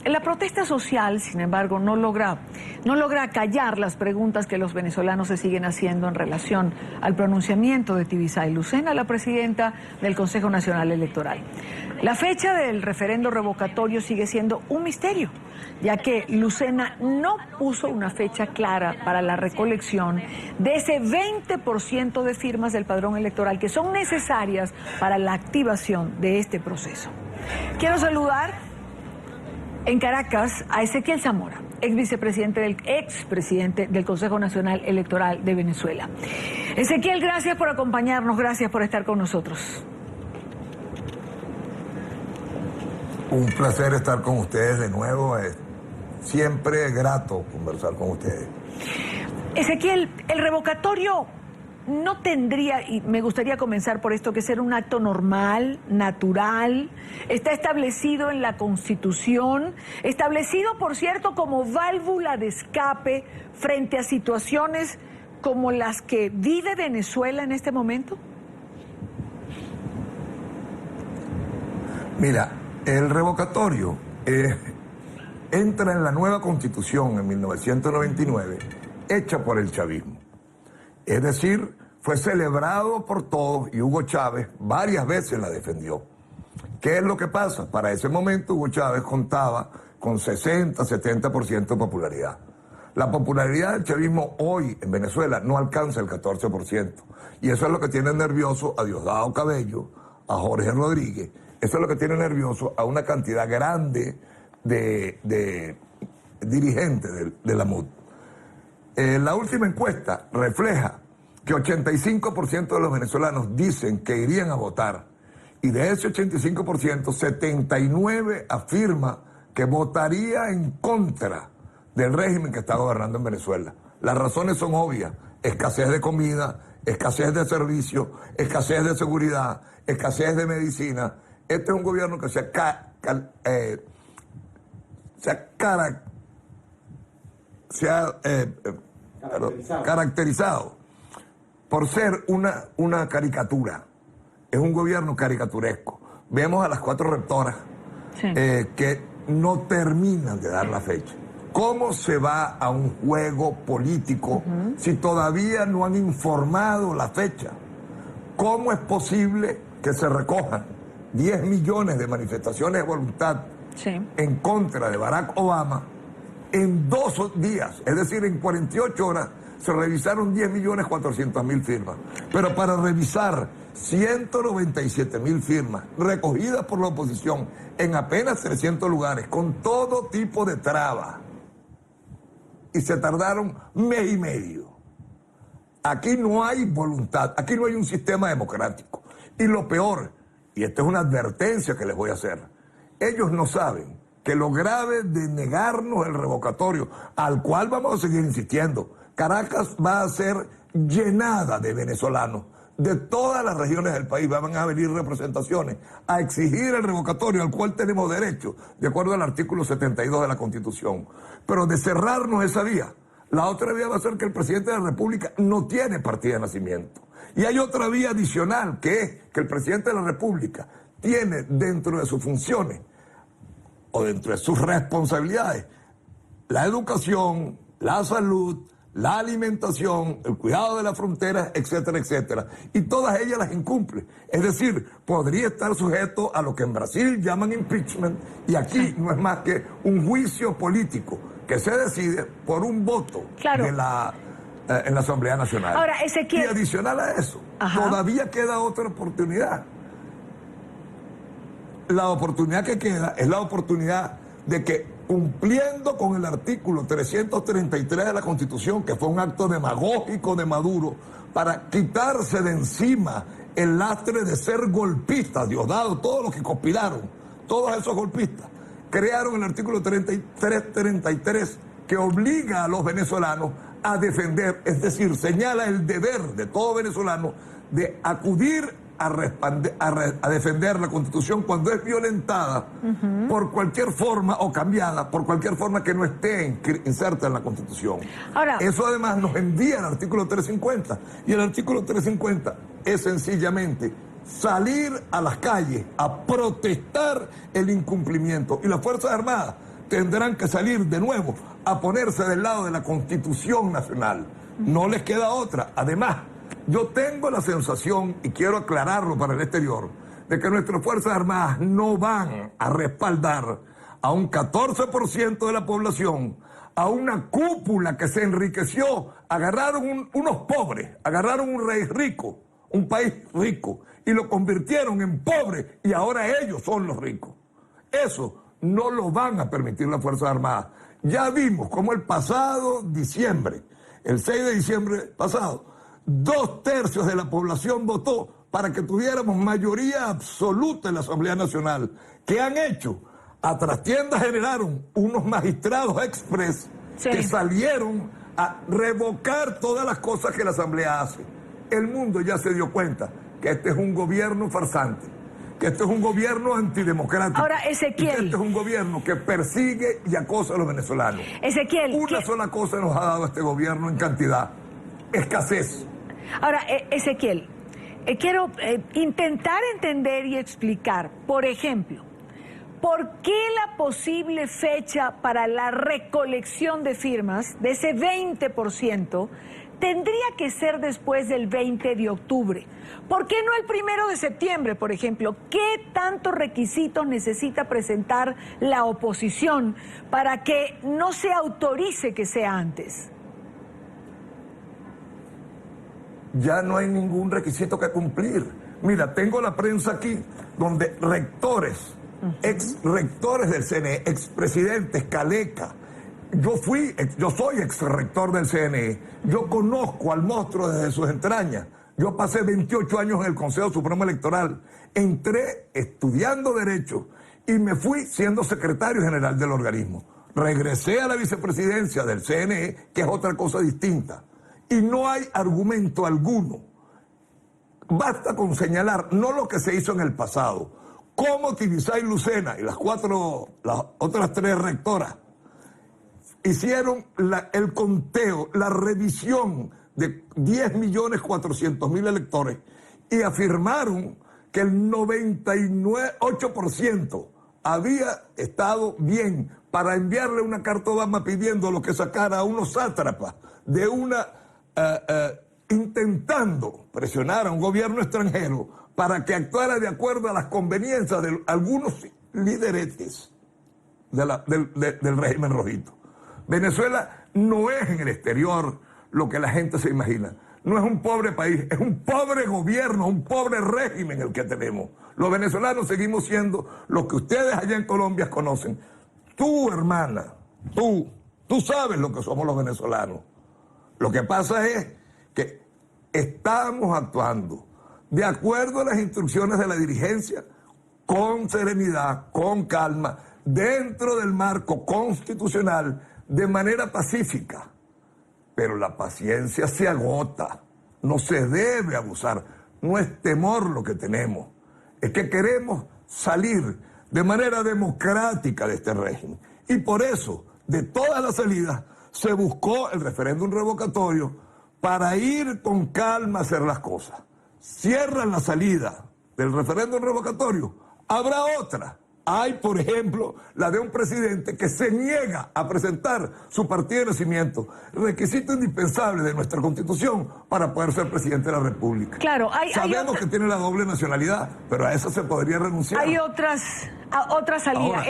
La protesta social, sin embargo, no logra callar las preguntas que los venezolanos se siguen haciendo en relación al pronunciamiento de Tibisay Lucena, la presidenta del Consejo Nacional Electoral. La fecha del referendo revocatorio sigue siendo un misterio, ya que Lucena no puso una fecha clara para la recolección de ese 20% de firmas del padrón electoral que son necesarias para la activación de este proceso. Quiero saludar en Caracas a Ezequiel Zamora, expresidente del Consejo Nacional Electoral de Venezuela. Ezequiel, gracias por acompañarnos, gracias por estar con nosotros. Un placer estar con ustedes de nuevo. Es siempre grato conversar con ustedes. Ezequiel, el revocatorio no tendría, y me gustaría comenzar por esto, que ser un acto normal, natural, está establecido en la Constitución, establecido, por cierto, como válvula de escape frente a situaciones como las que vive Venezuela en este momento. Mira, el revocatorio entra en la nueva Constitución en 1999, hecha por el chavismo. Es decir, fue celebrado por todos y Hugo Chávez varias veces la defendió. ¿Qué es lo que pasa? Para ese momento Hugo Chávez contaba con 60, 70% de popularidad. La popularidad del chavismo hoy en Venezuela no alcanza el 14%. Y eso es lo que tiene nervioso a Diosdado Cabello, a Jorge Rodríguez. Eso es lo que tiene nervioso a una cantidad grande de dirigentes de la MUD. La última encuesta refleja que 85% de los venezolanos dicen que irían a votar, y de ese 85%, 79% afirma que votaría en contra del régimen que está gobernando en Venezuela. Las razones son obvias: escasez de comida, escasez de servicios, escasez de seguridad, escasez de medicina. Este es un gobierno que se ha caracterizado por ser una caricatura. Es un gobierno caricaturesco. Vemos a las 4 rectoras que no terminan de dar la fecha. ¿Cómo se va a un juego político si todavía no han informado la fecha? ¿Cómo es posible que se recojan 10 millones de manifestaciones de voluntad en contra de Barack Obama en 2 días? Es decir, en 48 horas se revisaron 10.400.000 firmas. Pero para revisar 197.000 firmas recogidas por la oposición en apenas 300 lugares, con todo tipo de trabas, y se tardaron mes y medio. Aquí no hay voluntad, aquí no hay un sistema democrático. Y lo peor, y esta es una advertencia que les voy a hacer, ellos no saben que lo grave de negarnos el revocatorio, al cual vamos a seguir insistiendo, Caracas va a ser llenada de venezolanos de todas las regiones del país. Van a venir representaciones a exigir el revocatorio, al cual tenemos derecho, de acuerdo al artículo 72 de la Constitución. Pero de cerrarnos esa vía, la otra vía va a ser que el presidente de la República no tiene partida de nacimiento. Y hay otra vía adicional, que es que el presidente de la República tiene dentro de sus funciones o dentro de sus responsabilidades la educación, la salud, la alimentación, el cuidado de las fronteras, etcétera, etcétera. Y todas ellas las incumple. Es decir, podría estar sujeto a lo que en Brasil llaman impeachment, y aquí no es más que un juicio político que se decide por un voto en la Asamblea Nacional. Ahora, Ezequiel, y adicional a eso, todavía queda otra oportunidad. La oportunidad que queda es la oportunidad de que, cumpliendo con el artículo 333 de la Constitución, que fue un acto demagógico de Maduro para quitarse de encima el lastre de ser golpistas, Diosdado, todos los que conspiraron, todos esos golpistas, crearon el artículo 33 que obliga a los venezolanos a defender, es decir, señala el deber de todo venezolano de acudir a defender la Constitución cuando es violentada por cualquier forma o cambiada por cualquier forma que no esté inserta en la Constitución. Ahora, eso además nos envía el artículo 350, y el artículo 350 es sencillamente salir a las calles a protestar el incumplimiento, y las Fuerzas Armadas tendrán que salir de nuevo a ponerse del lado de la Constitución Nacional. No les queda otra. Además, yo tengo la sensación, y quiero aclararlo para el exterior, de que nuestras Fuerzas Armadas no van a respaldar a un 14% de la población, a una cúpula que se enriqueció. Agarraron unos pobres, agarraron un rey rico, un país rico, y lo convirtieron en pobre, y ahora ellos son los ricos. Eso no lo van a permitir las Fuerzas Armadas. Ya vimos cómo el pasado diciembre, el 6 de diciembre pasado, 2/3 de la población votó para que tuviéramos mayoría absoluta en la Asamblea Nacional. ¿Qué han hecho? A trastienda generaron unos magistrados express que salieron a revocar todas las cosas que la Asamblea hace. El mundo ya se dio cuenta que este es un gobierno farsante, que este es un gobierno antidemocrático. Ahora, Ezequiel, que este es un gobierno que persigue y acosa a los venezolanos. Ezequiel, una sola cosa nos ha dado este gobierno en cantidad: escasez. Ahora, Ezequiel, quiero intentar entender y explicar, por ejemplo, ¿por qué la posible fecha para la recolección de firmas de ese 20% tendría que ser después del 20 de octubre? ¿Por qué no el 1 de septiembre, por ejemplo? ¿Qué tantos requisitos necesita presentar la oposición para que no se autorice que sea antes? Ya no hay ningún requisito que cumplir. Mira, tengo la prensa aquí, donde rectores, ex rectores del CNE, expresidentes, Caleca. Yo soy ex rector del CNE. Yo conozco al monstruo desde sus entrañas. Yo pasé 28 años en el Consejo Supremo Electoral. Entré estudiando Derecho y me fui siendo secretario general del organismo. Regresé a la vicepresidencia del CNE, que es otra cosa distinta. Y no hay argumento alguno. Basta con señalar no lo que se hizo en el pasado, cómo Tibisay Lucena y las otras 3 rectoras hicieron el conteo, la revisión de 10.400.000 electores y afirmaron que el 98% había estado bien para enviarle una carta a Obama pidiendo lo que sacara a unos sátrapas de intentando presionar a un gobierno extranjero para que actuara de acuerdo a las conveniencias de algunos lideretes del régimen rojito. Venezuela no es en el exterior lo que la gente se imagina. No es un pobre país, es un pobre gobierno, un pobre régimen el que tenemos. Los venezolanos seguimos siendo lo que ustedes allá en Colombia conocen. Tú, hermana, tú sabes lo que somos los venezolanos. Lo que pasa es que estamos actuando de acuerdo a las instrucciones de la dirigencia, con serenidad, con calma, dentro del marco constitucional, de manera pacífica. Pero la paciencia se agota, no se debe abusar, no es temor lo que tenemos, es que queremos salir de manera democrática de este régimen. Y por eso, de todas las salidas, se buscó el referéndum revocatorio para ir con calma a hacer las cosas. Cierran la salida del referéndum revocatorio, habrá otra. Hay, por ejemplo, la de un presidente que se niega a presentar su partida de nacimiento, requisito indispensable de nuestra Constitución para poder ser presidente de la República. Claro, sabemos que tiene la doble nacionalidad, pero a eso se podría renunciar. Hay otras salidas.